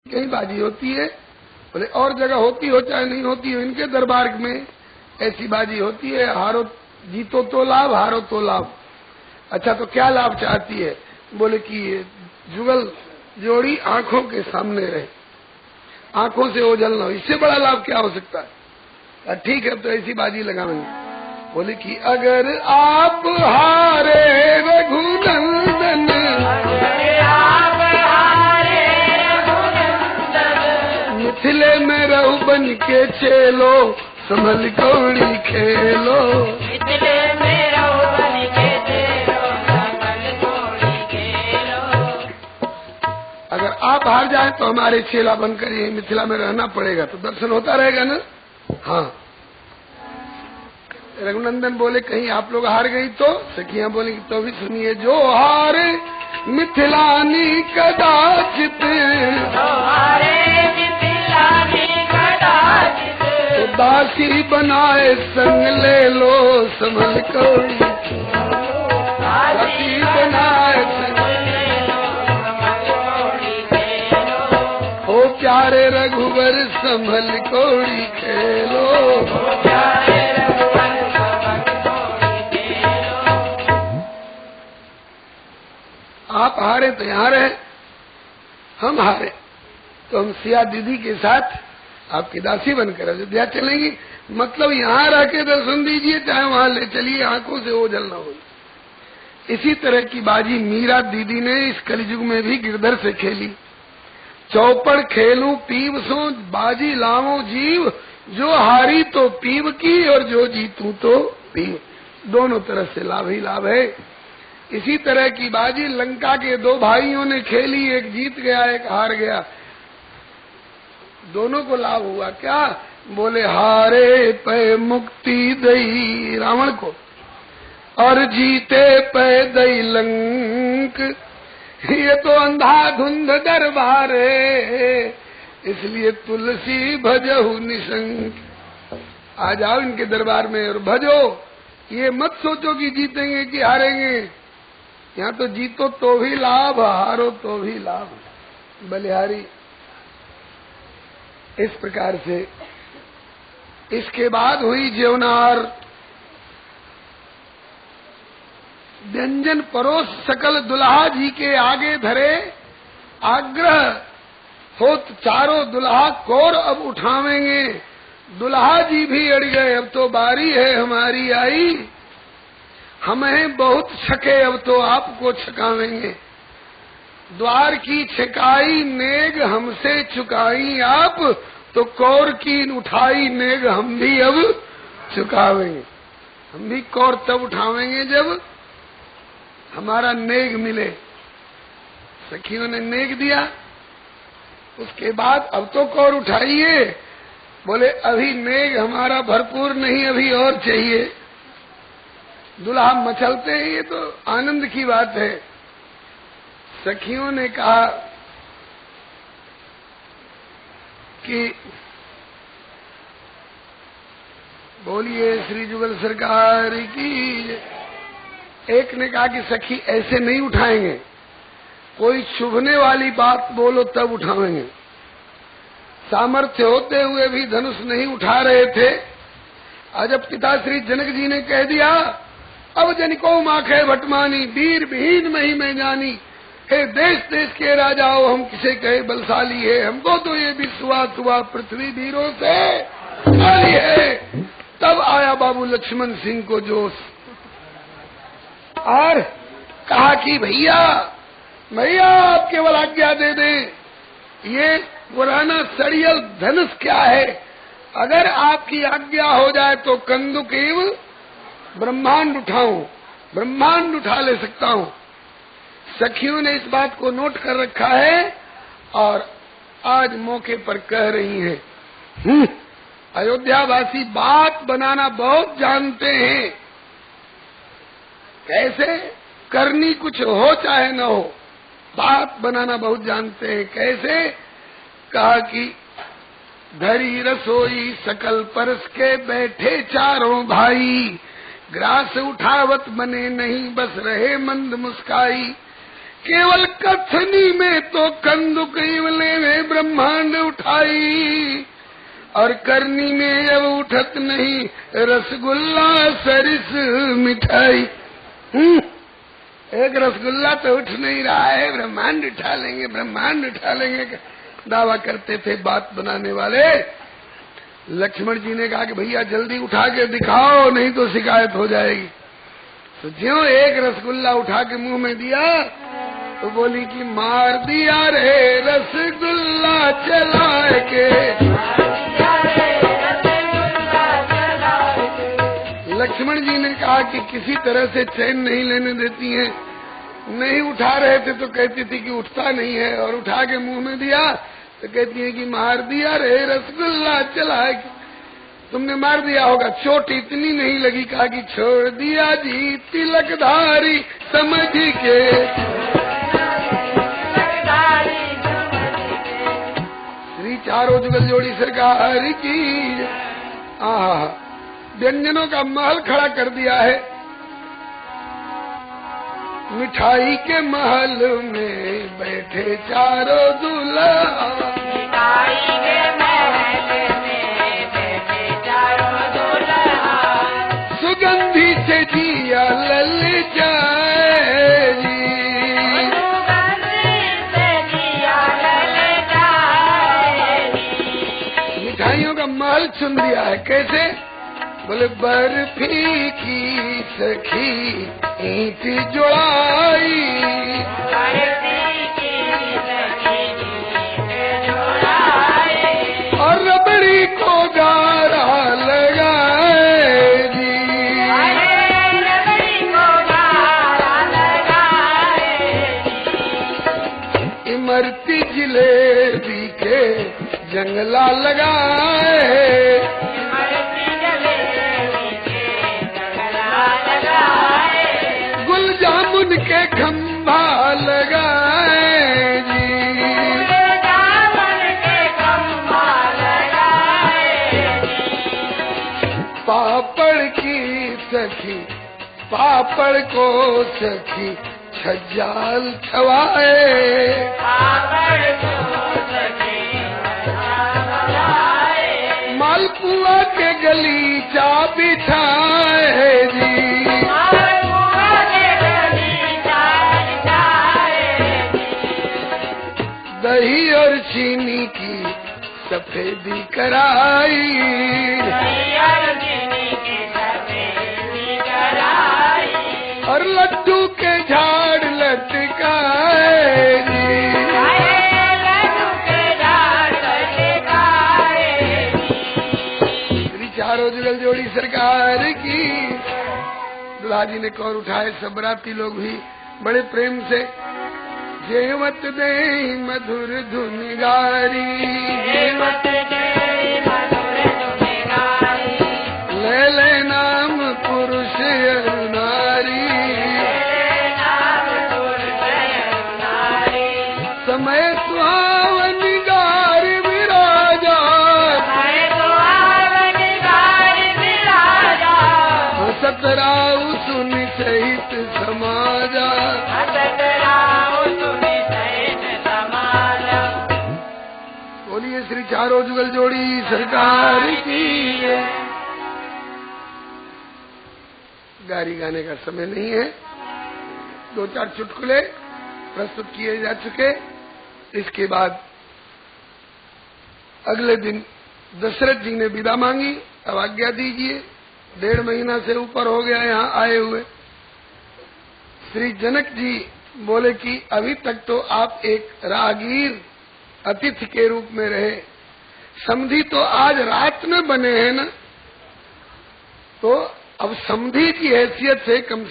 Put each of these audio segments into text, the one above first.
कहीं बाजी होती है, बोले और जगह होती हो चाहे नहीं होती हो, इनके दरबार में ऐसी बाजी होती है। हारो जीतो तो लाभ, हारो तो लाभ। अच्छा तो क्या लाभ चाहती है? बोले कि ये जुगल जोड़ी आंखों के सामने रहे, आंखों से ओझल न हो, इससे बड़ा लाभ क्या हो सकता है? ठीक है तो ऐसी बाजी लगाएंगे। बोले कि अगर आप हारे रघुनंदन, मिथिले में रहु बन के चेलो, संभल कौड़ी खेलो। मिथिले में रहु बन के चेलो, संभल कौड़ी खेलो। अगर आप हार जाए तो हमारे चेला बनकर ये मिथिला में रहना पड़ेगा, तो दर्शन होता रहेगा ना। हाँ रघुनंदन बोले कहीं आप लोग हार गई तो? सखियां बोले तो भी सुनिए, जो हारे मिथिलानी कदाचित, तो दासी बनाए संग ले लो, संभल कौड़ी। दासी बनाए संग हो प्यारे रघुवर, संभल कौड़ी खेलो। आप हारे तो यहाँ रहे, हम हारे तो हम सिया दीदी के साथ आपकी दासी बनकर अयोध्या चलेंगी। मतलब यहाँ रह के दर्शन दीजिए, चाहे वहाँ ले चलिए, आंखों से ओझल न हो। इसी तरह की बाजी मीरा दीदी ने इस कलयुग में भी गिरधर से खेली। चौपड़ खेलूं पीव सो, बाजी लावो जीव, जो हारी तो पीव की और जो जीतूं तो पीव। दोनों तरफ से लाभ ही लाभ है। इसी तरह की बाजी लंका के दो भाइयों ने खेली, एक जीत गया एक हार गया, दोनों को लाभ हुआ। क्या? बोले हारे पे मुक्ति दई रावण को, और जीते पे दई लंक। ये तो अंधाधुंध दरबार है, इसलिए तुलसी भजहु निशंक। आ जाओ इनके दरबार में और भजो। ये मत सोचो कि जीतेंगे कि हारेंगे, यहाँ तो जीतो तो भी लाभ, हारो तो भी लाभ। बलिहारी इस प्रकार से। इसके बाद हुई जेवनार। व्यंजन परोस सकल दुल्हा जी के आगे धरे, आग्रह होत चारों दुल्हा कौर अब उठावेंगे। दुल्हा जी भी अड़ गए, अब तो बारी है हमारी आई, हमें बहुत छके अब तो आपको छकावेंगे। द्वार की छकाई नेग हमसे चुकाई आप, तो कौर की उठाई नेग हम भी अब चुकावेंगे। हम भी कौर तब उठावेंगे जब हमारा नेग मिले। सखियों ने नेग दिया, उसके बाद अब तो कौर उठाइए। बोले अभी नेग हमारा भरपूर नहीं, अभी और चाहिए। दुल्हा मचलते हैं, ये तो आनंद की बात है। सखियों ने कहा कि बोलिए श्री जुगल सरकार की। एक ने कहा कि सखी ऐसे नहीं उठाएंगे, कोई चुभने वाली बात बोलो तब उठाएंगे। सामर्थ्य होते हुए भी धनुष नहीं उठा रहे थे। आज जब पिता श्री जनक जी ने कह दिया, अब जनिको माखे भटमानी, वीर विहीन मही में जानी। हे देश देश के राजाओं, हम किसे कहे बलशाली है, हमको तो ये विश्वास हुआ पृथ्वी वीरों से खाली है। तब आया बाबू लक्ष्मण सिंह को जोश, और कहा कि भैया भैया आप केवल आज्ञा दे दें, ये पुराना सड़ियल धनुष क्या है, अगर आपकी आज्ञा हो जाए तो कंदुक एवं ब्रह्मांड उठाऊं, ब्रह्मांड उठा ले सकता हूं। सखियों ने इस बात को नोट कर रखा है और आज मौके पर कह रही हैं। अयोध्यावासी बात बनाना बहुत जानते हैं, कैसे करनी कुछ हो चाहे न हो, बात बनाना बहुत जानते हैं। कैसे? कहा कि धरी रसोई सकल परस के बैठे चारों भाई, ग्रास उठावत बने नहीं बस रहे मंद मुस्काई। केवल कथनी में तो कंदुक इवले में ब्रह्मांड उठाई, और करनी में अब उठत नहीं रसगुल्ला सरिस मिठाई। एक रसगुल्ला तो उठ नहीं रहा है, ब्रह्मांड उठा लेंगे, ब्रह्मांड उठा लेंगे दावा करते थे बात बनाने वाले। लक्ष्मण जी ने कहा कि भैया जल्दी उठा के दिखाओ, नहीं तो शिकायत हो जाएगी। तो ज्यों एक रसगुल्ला उठा के मुंह में दिया तो बोली कि मार दिया रे रसगुल्ला चला के। लक्ष्मण जी ने कहा कि किसी तरह से चैन नहीं लेने देती हैं, नहीं उठा रहे थे तो कहती थी कि उठता नहीं है, और उठा के मुंह में दिया तो कहती है कि मार दिया रे रसगुल्ला चला के। तुमने मार दिया होगा, चोट इतनी नहीं लगी। कहा कि छोड़ दिया जी तिलकधारी समझ के। श्री चारों जुगल जोड़ी सरकार की। आहा, व्यंजनों का महल खड़ा कर दिया है। मिठाई के महल में बैठे चारों दूल्हा, मिठाई के महल में बैठे चारों दूल्हा, सुगंधी से जिया ललचाए जी, सुगंधी से जिया ललचाए जी। मिठाइयों का महल चुन दिया है। कैसे? बोले बर्फी की सखी ईंट जोड़ाई, बर्फी की सखी ईंट जोड़ाई, और रबड़ी को गारा लगाए जी, रबड़ी को गारा लगाए जी। इमरती जिलेबी के जंगला लगाए, जामुन के खंभा लगाए जी, जामुन के खंभा लगाए जी। पापड़ की सखी पापड़ को सखी छज्जाल छवाए, पापड़ को सखी छवाए, मालपुआ के गलीचा बिछाए जी, दही और चीनी की सफेदी कराई, दही और चीनी की सफेदी कराई, और लड्डू के झाड़ लटकाए जी, लड्डू के झाड़ लटकाए जी। श्री चारों जुगल जोड़ी सरकार की। दुल्हा जी ने कौर उठाए, सब बराती लोग भी बड़े प्रेम से जेवत दे मधुर धुन गारी, जेवत दे मधुर धुन गारी, ले ले नाम पुरुष और नारी, ले नाम पुरुष और नारी, समय सुहावन गार विराजा, समय सुहावन गार विराजा, सतराऊ सुन सहित समाजा, सतराऊ सुनि सहित समाजा। बोलिए श्री चारों जुगल जोड़ी सरकार की। गारी गाने का समय नहीं है, दो चार चुटकुले प्रस्तुत किए जा चुके। इसके बाद अगले दिन दशरथ जी ने विदा मांगी, अब आज्ञा दीजिए। 1.5 महीना से ऊपर हो गया यहाँ आए हुए। श्री जनक जी बोले कि अभी तक तो आप एक राहगीर अतिथि के रूप में रहे, समधी तो आज रात में बने हैं ना, तो अब समधी की हैसियत से कम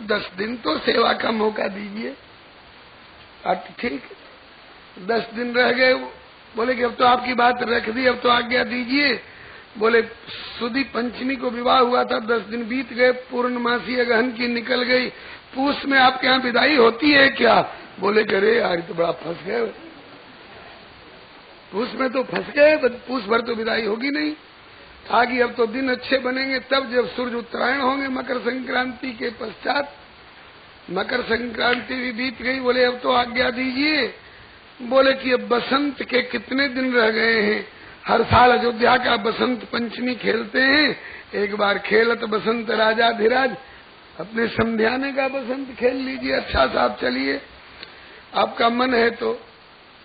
10 दिन तो सेवा का मौका दीजिए। ठीक, 10 दिन रह गए। बोले कि अब तो आपकी बात रख दी, अब तो आज्ञा दीजिए। बोले सुदी पंचमी को विवाह हुआ था, 10 दिन बीत गए, पूर्णमासी अगहन की निकल गई, पूस में आपके यहाँ विदाई होती है क्या? बोले कि अरे यार तो बड़ा फंस गए, पूस में तो फंस गए, पूस भर तो विदाई होगी नहीं। कहा कि अब तो दिन अच्छे बनेंगे तब जब सूर्य उत्तरायण होंगे, मकर संक्रांति के पश्चात मकर संक्रांति भी बीत गई, बोले अब तो आज्ञा दीजिए। बोले कि अब बसंत के कितने दिन रह गए हैं। हर साल अयोध्या का बसंत पंचमी खेलते हैं, एक बार खेलत बसंत राजा धीराज, अपने समध्याने का बसंत खेल लीजिए। अच्छा साहब चलिए, आपका मन है तो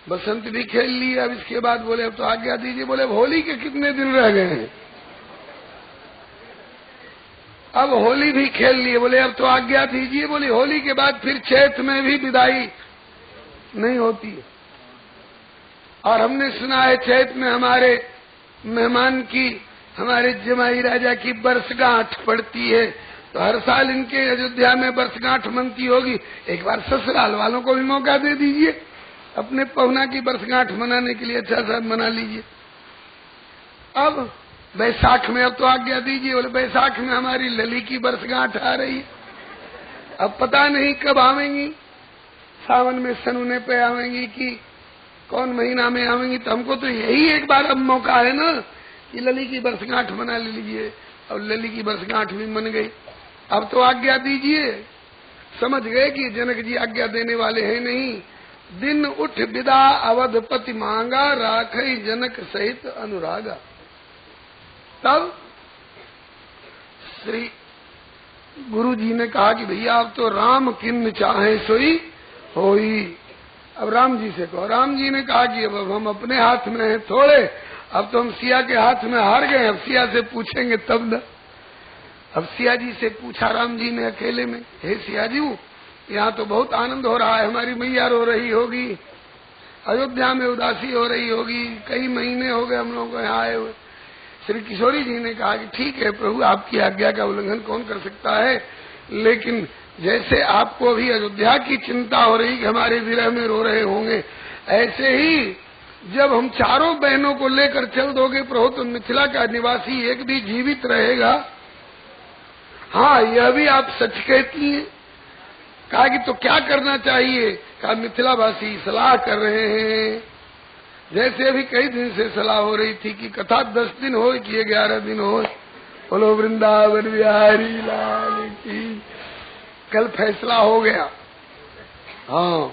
बसंत भी खेल लिए। अब इसके बाद बोले अब तो आज्ञा दीजिए। बोले अब होली के कितने दिन रह गए हैं। अब होली भी खेल लिए। बोले अब तो आज्ञा दीजिए। बोले होली के बाद फिर चैत में भी विदाई नहीं होती है, और हमने सुना है चैत में हमारे मेहमान की, हमारे जमाई राजा की बरसगांठ पड़ती है। तो हर साल इनके अयोध्या में बरसगांठ मनती होगी। एक बार ससुराल वालों को भी मौका दे दीजिए, अपने पहुना की बरसगांठ मनाने के लिए अच्छा सा मना लीजिए। अब बैसाख में अब तो आज्ञा दीजिए। बोले बैसाख में हमारी लली की बरसगांठ आ रही है, अब पता नहीं कब आवेंगी, सावन में सनुने पे आवेंगी कि कौन महीना में आवेंगी। तो हमको तो यही एक बार अब मौका है ना कि लली की बरसगांठ मना लीजिए। और लली की बरसगांठ भी मन गई। अब तो आज्ञा दीजिए। समझ गए कि जनक जी आज्ञा देने वाले हैं नहीं। दिन उठ विदा अवधपति मांगा, राखई जनक सहित अनुरागा। तब श्री गुरु जी ने कहा कि भैया अब तो राम किन्न चाहे सोई होई। अब राम जी से कहो। राम जी ने कहा कि अब हम अपने हाथ में हैं थोड़े, अब तो हम सिया के हाथ में हार गए, अब सिया से पूछेंगे तब न। अब सिया जी से पूछा राम जी ने अकेले में, हे सिया जी यहाँ तो बहुत आनंद हो रहा है, हमारी मैया रो रही होगी, अयोध्या में उदासी हो रही होगी, कई महीने हो गए हम लोगों को यहाँ आए हुए। श्री किशोरी जी ने कहा कि ठीक है प्रभु, आपकी आज्ञा का उल्लंघन कौन कर सकता है, लेकिन जैसे आपको भी अयोध्या की चिंता हो रही कि हमारे विरह में रो रहे होंगे, ऐसे ही जब हम चारों बहनों को लेकर चल दोगे प्रभु तो मिथिला का निवासी एक भी जीवित रहेगा। हाँ, यह भी आप सच कहती हैं। कहा कि तो क्या करना चाहिए। कहा मिथिलावासी सलाह कर रहे हैं, जैसे अभी कई दिन से सलाह हो रही थी कि कथा 10 दिन हो कि 11 दिन हो। बोलो वृंदावन बिहारी लाल की। कल फैसला हो गया। हाँ,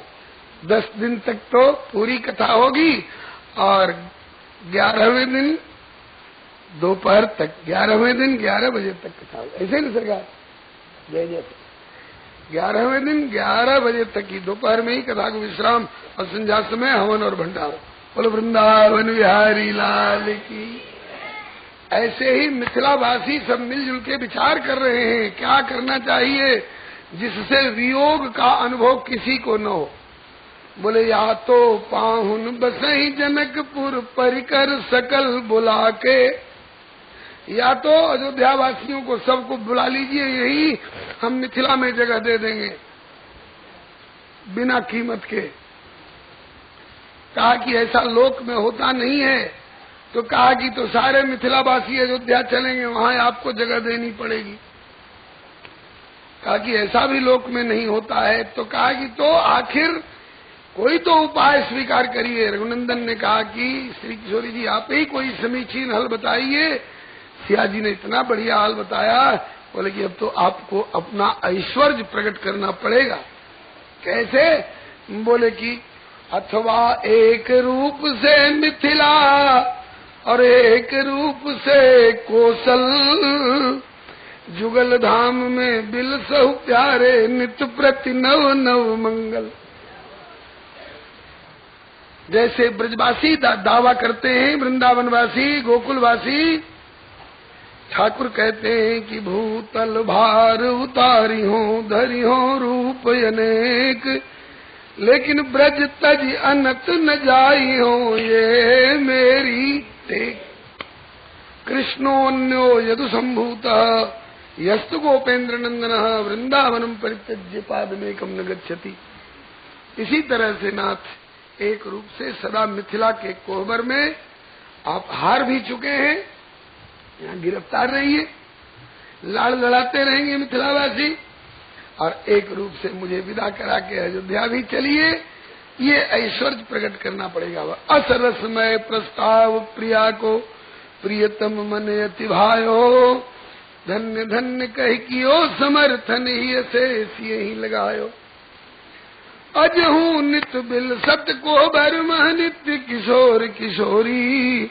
10 दिन तक तो पूरी कथा होगी और 11वें दिन दोपहर तक, 11वें दिन 11 बजे तक कथा होगी। ऐसे नहीं सरकार, जय जय। 11वें दिन 11 बजे तक की दोपहर में ही कथा को विश्राम और संध्या समय हवन और भंडारा। बोलो वृंदावन बिहारी लाल की। ऐसे ही मिथिलावासी सब मिलजुल के विचार कर रहे हैं क्या करना चाहिए जिससे वियोग का अनुभव किसी को न हो। बोले या तो पाहुन बसई जनकपुर परिकर सकल बुला के, या तो अयोध्या वासियों को सबको बुला लीजिए, यही हम मिथिला में जगह दे देंगे बिना कीमत के। कहा कि ऐसा लोक में होता नहीं है, तो कहा कि तो सारे मिथिलावासी अयोध्या चलेंगे, वहां आपको जगह देनी पड़ेगी। कहा कि ऐसा भी लोक में नहीं होता है। तो कहा कि तो आखिर कोई तो उपाय स्वीकार करिए। रघुनंदन ने कहा कि श्री किशोरी जी आप ही कोई समीचीन हल बताइए। सिया जी ने इतना बढ़िया हाल बताया। बोले कि अब तो आपको अपना ऐश्वर्य प्रकट करना पड़ेगा। कैसे? बोले कि अथवा एक रूप से मिथिला और एक रूप से कोसल, जुगल धाम में बिल सहु प्यारे, नित प्रति नव नव मंगल। जैसे ब्रजवासी दावा करते हैं, वृंदावनवासी गोकुलवासी ठाकुर कहते हैं कि भूतल भार उतारी हो धरी हो रूप अनेक, लेकिन ब्रज तज अनत न जाई हो ये मेरी टेक। कृष्णोन्यो यदु संभूत यस्तु गोपेन्द्र नंदन वृंदावनम परित्यज्य पादमेकम न गच्छति। इसी तरह से नाथ एक रूप से सदा मिथिला के कोहबर में आप हार भी चुके हैं, यहाँ गिरफ्तार रहिए, लाड़ लड़ाते रहेंगे मिथिलावासी, और एक रूप से मुझे विदा करा के अयोध्या भी चलिए। ये ऐश्वर्य प्रकट करना पड़ेगा। असरसमय प्रस्ताव प्रिया को प्रियतम मन अति भायो, धन्य धन्य कह कियो समर्थन ही अशेष यही लगायो। अजहू नित बिल सत को बरमह नित्य किशोर किशोरी,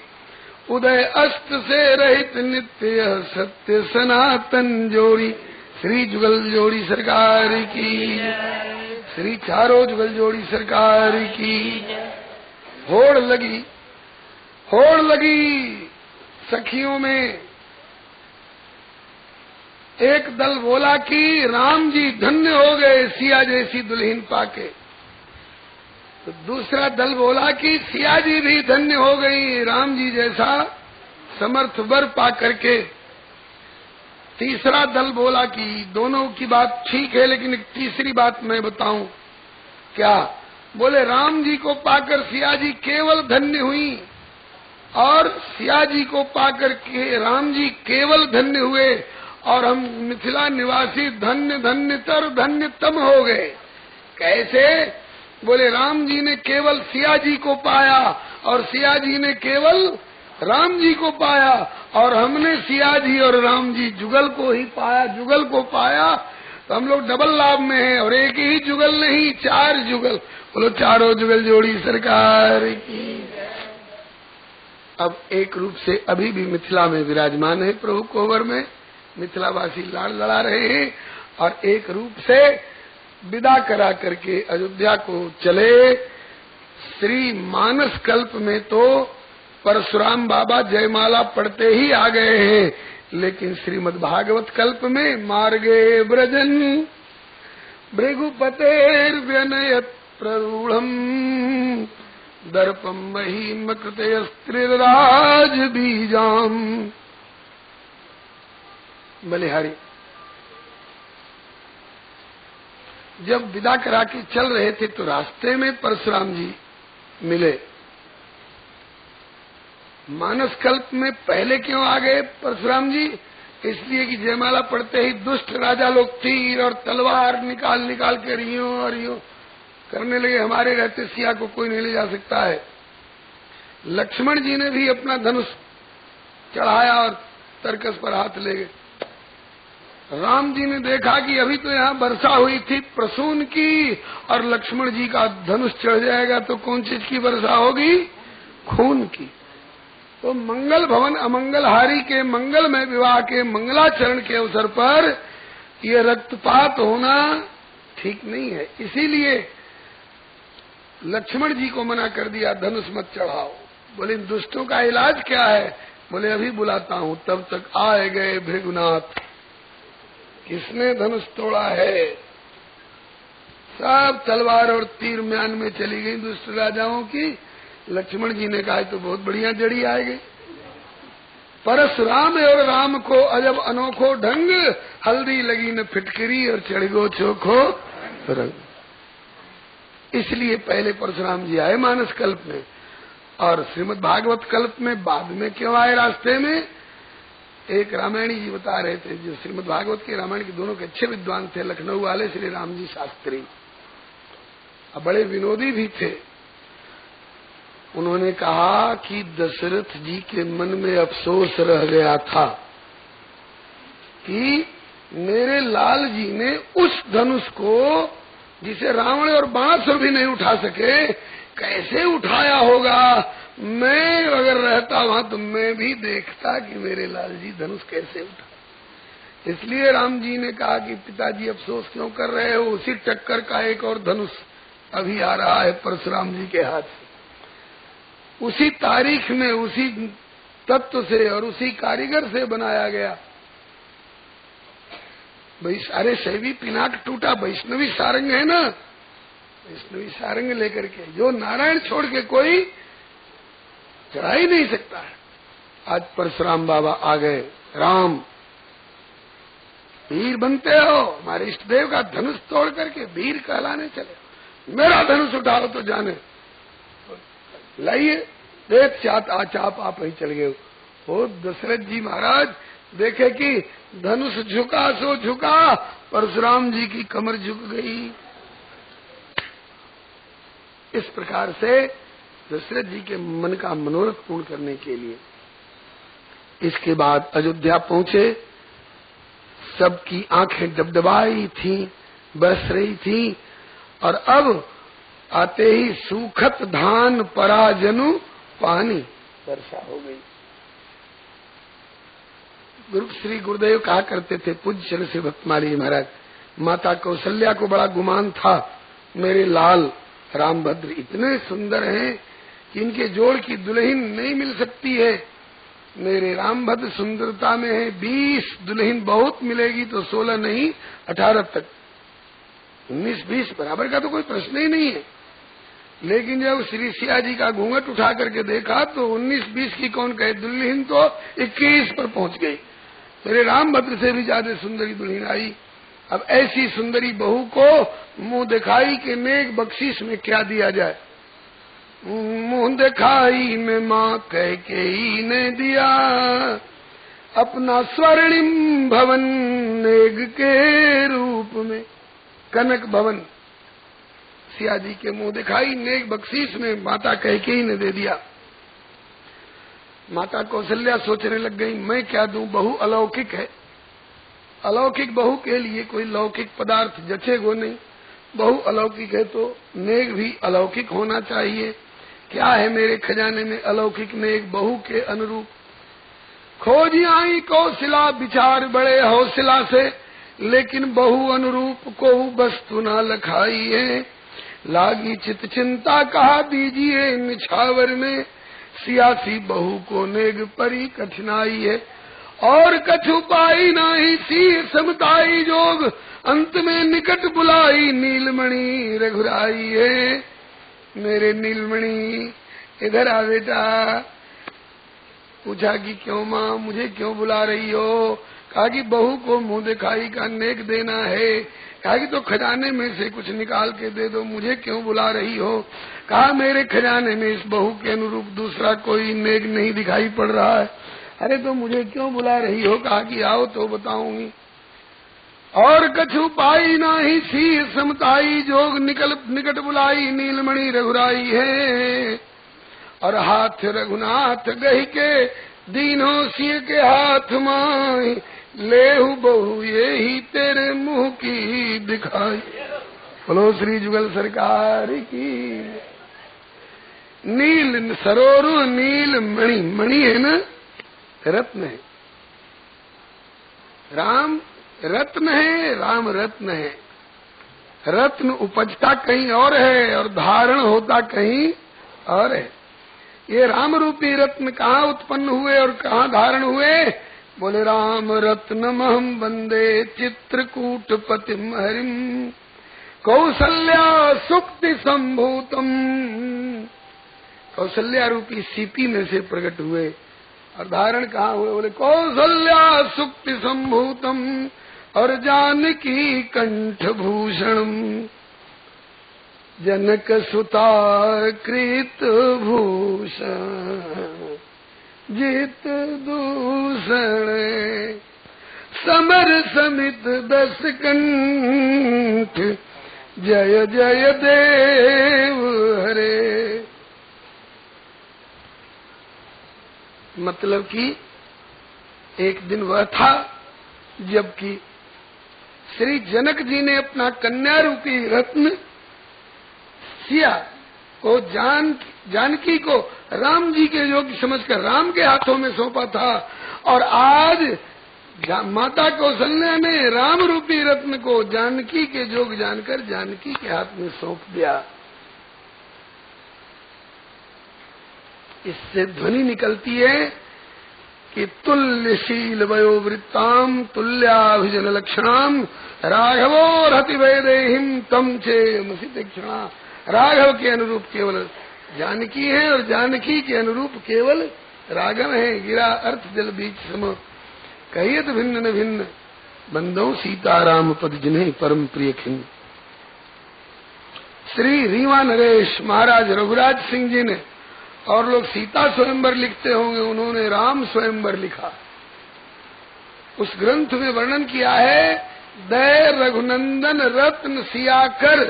उदय अस्त से रहित नित्य सत्य सनातन जोड़ी। श्री जुगल जोड़ी सरकार की, श्री चारों जुगल जोड़ी सरकार की। होड़ लगी सखियों में। एक दल बोला कि राम जी धन्य हो गए सिया जैसी दुल्हन पाके, तो दूसरा दल बोला कि सिया जी भी धन्य हो गई राम जी जैसा समर्थ वर पा करके। तीसरा दल बोला कि दोनों की बात ठीक है, लेकिन एक तीसरी बात मैं बताऊं। क्या? बोले राम जी को पाकर सिया जी केवल धन्य हुई, और सिया जी को पाकर के राम जी केवल धन्य हुए, और हम मिथिला निवासी धन्य धन्यतर धन्यतम हो गए। कैसे? बोले राम जी ने केवल सिया जी को पाया, और सिया जी ने केवल राम जी को पाया, और हमने सिया जी और राम जी जुगल को ही पाया, जुगल को पाया, तो हम लोग डबल लाभ में हैं। और एक ही जुगल नहीं, 4 जुगल। बोलो चारों जुगल जोड़ी सरकार की। अब एक रूप से अभी भी मिथिला में विराजमान है प्रभु कोवर में, मिथिलावासी लाड़ लड़ा रहे हैं, और एक रूप से विदा करा करके अयोध्या को चले। श्री मानस कल्प में तो परशुराम बाबा जयमाला पढ़ते ही आ गए हैं, लेकिन श्रीमद् भागवत कल्प में मार्गे ब्रजन भृगुपतेर व्यनयत प्ररूढ़म दर्पम महिम कृतयस्त्रिराज बीजाम। बलिहारी जब विदा करा के चल रहे थे तो रास्ते में परशुराम जी मिले। मानस कल्प में पहले क्यों आ गए परशुराम जी? इसलिए कि जयमाला पढ़ते ही दुष्ट राजा लोग तीर और तलवार निकाल निकाल के रियो और रियो करने लगे, हमारे रहते सिया को कोई नहीं ले जा सकता है। लक्ष्मण जी ने भी अपना धनुष चढ़ाया और तरकस पर हाथ ले गए। राम जी ने देखा कि अभी तो यहाँ वर्षा हुई थी प्रसून की, और लक्ष्मण जी का धनुष चढ़ जाएगा तो कौन चीज की वर्षा होगी? खून की। तो मंगल भवन अमंगलहारी के मंगल में विवाह के मंगलाचरण के अवसर पर ये रक्तपात होना ठीक नहीं है। इसीलिए लक्ष्मण जी को मना कर दिया, धनुष मत चढ़ाओ। बोले दुष्टों का इलाज क्या है? बोले अभी बुलाता हूँ। तब तक आए गए भृगुनाथ। किसने धनुष तोड़ा है? सब तलवार और तीर म्यान में चली गई दुष्ट राजाओं की। लक्ष्मण जी ने कहा तो बहुत बढ़िया जड़ी आएगी। परशुराम और राम को अजब अनोखो ढंग, हल्दी लगी न फिटकरी और चढ़ गो चोखो रंग। इसलिए पहले परशुराम जी आए मानस कल्प में, और श्रीमद् भागवत कल्प में बाद में क्यों आए? रास्ते में एक रामायणी जी बता रहे थे, जो श्रीमद् भागवत के रामायण के दोनों के अच्छे विद्वान थे, लखनऊ वाले श्री राम जी शास्त्री, और बड़े विनोदी भी थे। उन्होंने कहा कि दशरथ जी के मन में अफसोस रह गया था कि मेरे लाल जी ने उस धनुष को, जिसे रावण और बाणासुर भी नहीं उठा सके, कैसे उठाया होगा। मैं अगर रहता वहां तो मैं भी देखता कि मेरे लाल जी धनुष कैसे उठा। इसलिए राम जी ने कहा कि पिताजी अफसोस क्यों कर रहे हो? उसी टक्कर का एक और धनुष अभी आ रहा है परशुराम जी के हाथ से। उसी तारीख में उसी तत्व से और उसी कारीगर से बनाया गया। अरे शैवी पिनाक टूटा, वैष्णवी सारंग है ना, वैष्णवी सारंग लेकर के जो नारायण छोड़ के कोई चढ़ा ही नहीं सकता है। आज परशुराम बाबा आ गए। राम वीर बनते हो, हमारे इष्ट देव का धनुष तोड़ करके वीर कहलाने चले। मेरा धनुष उठाओ तो जाने लाइए, देख चात आचाप आप ही चल गए हो। दशरथ जी महाराज देखे कि धनुष झुका सो झुका, परशुराम जी की कमर झुक गई। इस प्रकार से दशरथ जी के मन का मनोरथ पूर्ण करने के लिए इसके बाद अयोध्या पहुंचे। सबकी आंखें डबडबाई थी, बरस रही थी। और अब आते ही सूखत धान पराजनु पानी, वर्षा हो गई। श्री गुरुदेव कहा करते थे, पूज्य चरण श्री भक्तमाली महाराज, माता कौशल्या को बड़ा गुमान था, मेरे लाल रामभद्र इतने सुंदर हैं कि इनके जोड़ की दुल्हन नहीं मिल सकती है। मेरे रामभद्र सुंदरता में है 20 दुल्हन बहुत मिलेगी तो 16 नहीं 18 तक, 19-20 बराबर का तो कोई प्रश्न ही नहीं है। लेकिन जब श्री सिया जी का घूंघट उठा करके देखा तो 19-20 की कौन कहे, दुल्हन तो 21 पर पहुंच गई। मेरे रामभद्र से भी ज्यादा सुंदरी दुल्हन आई। अब ऐसी सुंदरी बहू को मुंह दिखाई के नेक बख्शीश में क्या दिया जाए। मुंह दिखाई में माँ कह के ही ने दिया, अपना स्वर्णिम भवन नेग के रूप में। कनक भवन सिया जी के मुंह दिखाई नेक बख्शीश में माता कह के ही ने दे दिया। माता कौशल्या सोचने लग गई, मैं क्या दूं, बहू अलौकिक है। अलौकिक बहू के लिए कोई लौकिक पदार्थ जचेगो नहीं। बहू अलौकिक है तो नेक भी अलौकिक होना चाहिए। क्या है मेरे खजाने में अलौकिक नेक बहू के अनुरूप। खोजी आई कौशला विचार बड़े हौसला से, लेकिन बहू अनुरूप को वस्तु न लखाई है। लागी चित चिंता कहा दीजिए निछावर में, सियासी बहू को नेग परी कठिनाई है। और कछु पाई नाही सी समताई जोग, अंत में निकट बुलाई नीलमणि रघुराई है। मेरे नीलमणि इधर आ बेटा। पूछा कि क्यों माँ, मुझे क्यों बुला रही हो। कहा कि बहू को मुंह दिखाई का नेक देना है। कहा कि तो खजाने में से कुछ निकाल के दे दो, मुझे क्यों बुला रही हो। कहा मेरे खजाने में इस बहू के अनुरूप दूसरा कोई नेक नहीं दिखाई पड़ रहा है। अरे तो मुझे क्यों बुला रही हो। कहा कि आओ तो बताऊंगी। और कछु पाई नाही सी समताई जोग, निकट बुलाई नीलमणि रघुराई है। और हाथ रघुनाथ गही के दीनों सिय के हाथ माई, लेहु बहू ये ही तेरे मुंह की दिखाई। बोलो श्री जुगल सरकार की। नील सरोरु नील मणि, मणि है ना, रत्न है। राम रत्न है, राम रत्न है। रत्न उपजता कहीं और है और धारण होता कहीं और है। ये राम रूपी रत्न कहाँ उत्पन्न हुए और कहाँ धारण हुए। बोले राम रत्नमहं वंदे चित्रकूट पतिम हरिम, कौसल्या सुक्ति संभूतम। कौशल्या रूपी सीपी में से प्रकट हुए और धारण कहाँ हुए। बोले कौशल्या सुक्ति संभूतम और जानकी कंठ भूषणम, जनक सुता कृत भूषण जित दूषण, समर समित 10 कंठ, जय जय देव हरे। मतलब कि एक दिन वह था जबकि श्री जनक जी ने अपना कन्या रूपी रत्न सिया को जानकी को राम जी के योग्य समझकर राम के हाथों में सौंपा था। और आज माता कौशल्या ने राम रूपी रत्न को जानकी के जोग जानकर जानकी के हाथ में सौंप दिया। इससे ध्वनि निकलती है कि तुल्यशील वयोवृत्ताम तुल्याभिजन लक्षणाम राघवो रति वैदेहिम तम चेमसि तीक्ष्णा। राघव के अनुरूप केवल जानकी है और जानकी के अनुरूप केवल राघव है। गिरा अर्थ जल बीच सम, कहियत भिन्न न भिन्न, बंदो सीताराम पद जिन्हें परम प्रिय खिन। श्री रीवा नरेश महाराज रघुराज सिंह जी ने, और लोग सीता स्वयंवर लिखते होंगे, उन्होंने राम स्वयंवर लिखा। उस ग्रंथ में वर्णन किया है, दय रघुनंदन रत्न सियाकर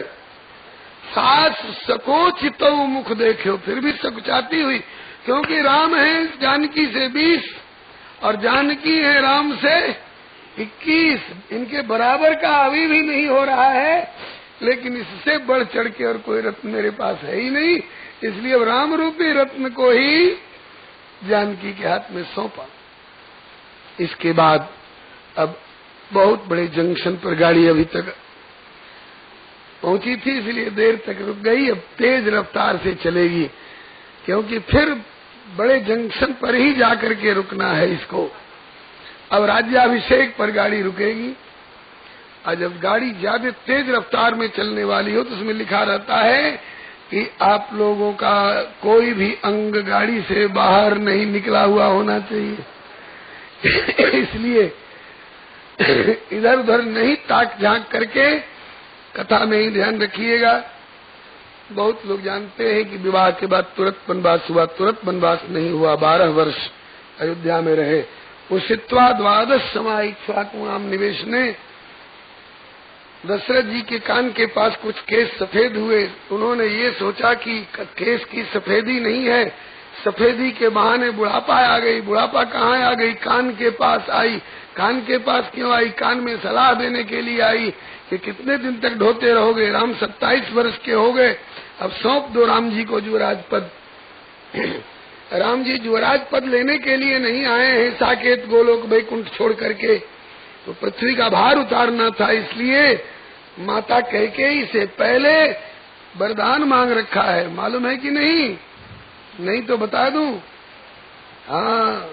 सास सकोचित मुख देखो। फिर भी सकुचाती हुई, क्योंकि राम है जानकी से 20 और जानकी है राम से 21 इनके बराबर का अभी भी नहीं हो रहा है, लेकिन इससे बढ़ चढ़ के और कोई रत्न मेरे पास है ही नहीं, इसलिए अब राम रूपी रत्न को ही जानकी के हाथ में सौंपा। इसके बाद अब बहुत बड़े जंक्शन पर गाड़ी अभी तक पहुंची थी, इसलिए देर तक रुक गई। अब तेज रफ्तार से चलेगी, क्योंकि फिर बड़े जंक्शन पर ही जाकर के रुकना है इसको। अब राज्याभिषेक पर गाड़ी रुकेगी। और जब गाड़ी ज्यादा तेज रफ्तार में चलने वाली हो तो उसमें लिखा रहता है कि आप लोगों का कोई भी अंग गाड़ी से बाहर नहीं निकला हुआ होना चाहिए। इसलिए इधर उधर नहीं ताक झांक करके कथा में ही ध्यान रखिएगा। बहुत लोग जानते हैं कि विवाह के बाद तुरंत वनवास हुआ, तुरंत वनवास नहीं हुआ, 12 वर्ष अयोध्या में रहे। उषित्वा 12 समाइक्ष्वाकुणाम निवेश ने दशरथ जी के कान के पास कुछ केस सफेद हुए। उन्होंने ये सोचा कि केस की सफेदी नहीं है, सफेदी के बहाने बुढ़ापा आ गई। बुढ़ापा कहाँ आ गई? कान के पास आई। कान के पास क्यों आई? कान में सलाह देने के लिए आई कि कितने दिन तक ढोते रहोगे। राम 27 वर्ष के हो गए, अब सौंप दो राम जी को युवराज पद। राम जी युवराज पद लेने के लिए नहीं आए हैं साकेत गोलोक वैकुंठ छोड़ करके, तो पृथ्वी का भार उतारना था। इसलिए माता कैकेयी से पहले वरदान मांग रखा है, मालूम है कि नहीं? नहीं तो बता दूं। हाँ,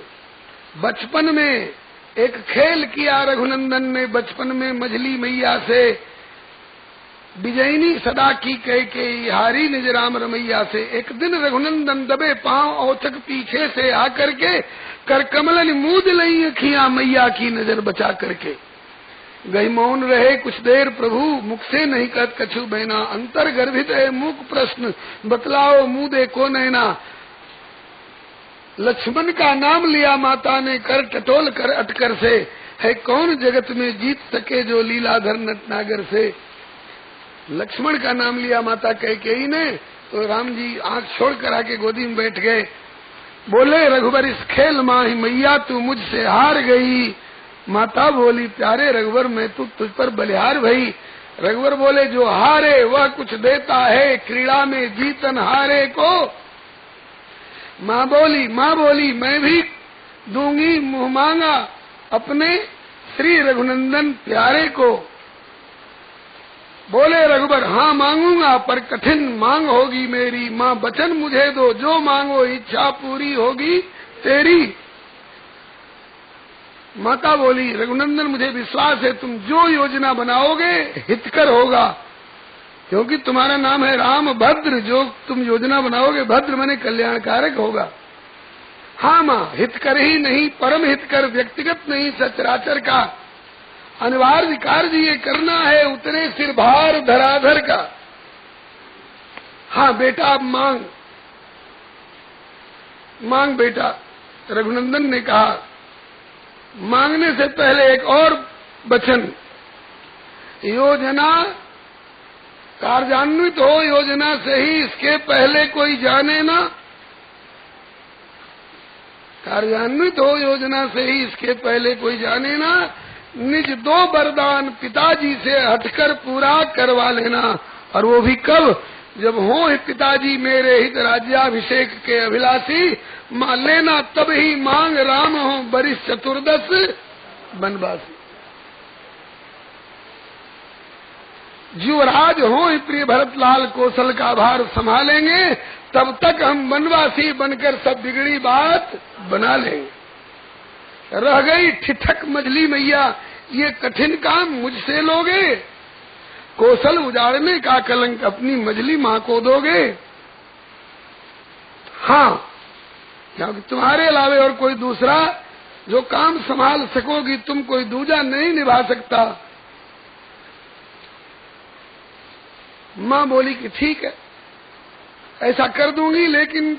बचपन में एक खेल किया रघुनंदन ने। बचपन में मझली मैया से विजयनी सदा की कैकेयी, हारी निज राम रमैया से। एक दिन रघुनंदन दबे पांव औचक पीछे से आकर के कर कमलन मूद लई अखियां मैया की नजर बचा करके। गई मौन रहे कुछ देर प्रभु, मुख से नहीं कहत कछु बहना। अंतर गर्भित है मूक प्रश्न, बतलाओ मुदे को नैना। लक्ष्मण का नाम लिया माता ने, कर टटोल कर अटकर से। है कौन जगत में जीत सके जो लीलाधर नटनागर से। लक्ष्मण का नाम लिया माता कैकेयी ने, तो राम जी आंख छोड़कर आके गोदी में बैठ गए। बोले रघुबर इस खेल माही मैया तू मुझसे हार गई। माता बोली प्यारे रघुबर मैं तू तुझ पर बलिहार भई। रघुबर बोले जो हारे वह कुछ देता है, क्रीड़ा में जीतन हारे को। माँ बोली मैं भी दूंगी मुँह मांगा अपने श्री रघुनंदन प्यारे को। बोले रघुबर हाँ मांगूंगा, पर कठिन मांग होगी मेरी। माँ वचन मुझे दो, जो मांगो इच्छा पूरी होगी तेरी। माता बोली रघुनंदन मुझे विश्वास है तुम जो योजना बनाओगे हितकर होगा, क्योंकि तुम्हारा नाम है राम भद्र। जो तुम योजना बनाओगे भद्र माने कल्याणकारक होगा। हाँ माँ, हितकर ही नहीं परम हितकर, व्यक्तिगत नहीं सचराचर का। अनिवार्य कार्य ये करना है, उतने सिर भार धराधर का। हाँ बेटा अब मांग बेटा। रघुनंदन ने कहा मांगने से पहले एक और वचन, योजना कार्यान्वित हो योजना से ही, इसके पहले कोई जाने ना। कार्यान्वित हो योजना से ही, इसके पहले कोई जाने ना। निज 2 वरदान पिताजी से हटकर पूरा करवा लेना। और वो भी कब? जब हो पिताजी मेरे हित राज्याभिषेक के अभिलाषी। मां लेना तब ही मांग राम हो बरिस 14 वनवासी। युवराज हो प्रिय भरतलाल कौशल का भार संभालेंगे, तब तक हम वनवासी बनकर सब बिगड़ी बात बना लेंगे। रह गई ठिठक मझली मैया, ये कठिन काम मुझसे लोगे। कौशल उजाड़ने का कलंक अपनी मझली माँ को दोगे। हाँ, क्योंकि तुम्हारे अलावे और कोई दूसरा जो काम संभाल सकोगी, तुम कोई दूजा नहीं निभा सकता। माँ बोली कि ठीक है ऐसा कर दूंगी, लेकिन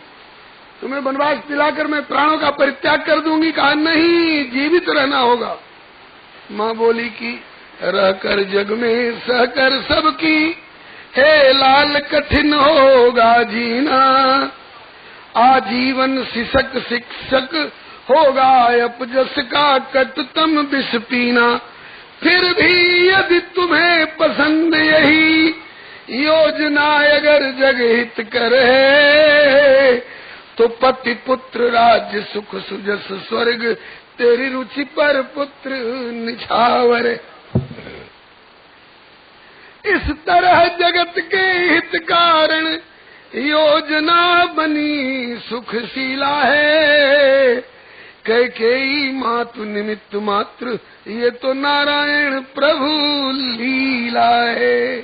तुम्हें वनवास दिलाकर मैं प्राणों का परित्याग कर दूंगी। कहा नहीं, जीवित रहना होगा। माँ बोली कि रहकर जग में सहकर सबकी, हे लाल कठिन होगा जीना। आजीवन शिक्षक होगा अपजस का कटतम विष पीना। फिर भी यदि तुम्हें पसंद यही योजना अगर जगहित करे, तो पति पुत्र राज्य सुख सुजस स्वर्ग तेरी रुचि पर पुत्र निछावर। इस तरह जगत के हित कारण योजना बनी सुखशीला है। कैकेयी मातु निमित्त मात्र ये तो नारायण प्रभु लीला है।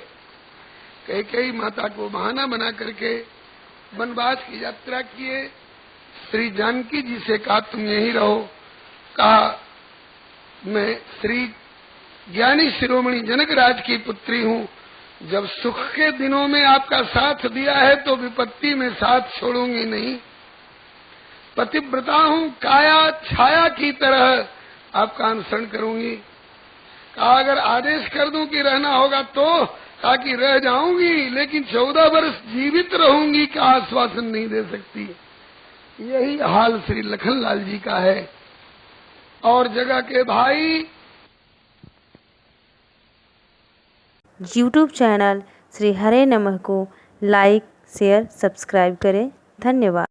कैकेयी माता को बहाना बना करके वनवास की यात्रा किए। श्री जानकी जी से कहा तुम यहीं रहो। कहा मैं श्री ज्ञानी शिरोमणि जनक राज की पुत्री हूँ। जब सुख के दिनों में आपका साथ दिया है तो विपत्ति में साथ छोड़ूंगी नहीं। पतिव्रता हूँ, काया छाया की तरह आपका अनुसरण करूंगी। कहा अगर आदेश कर दूं कि रहना होगा तो, ताकि रह जाऊंगी, लेकिन 14 वर्ष जीवित रहूंगी का आश्वासन नहीं दे सकती। यही हाल श्री लखनलाल जी का है। और जगह के भाई YouTube चैनल श्री हरे नमः को लाइक शेयर सब्सक्राइब करें। धन्यवाद।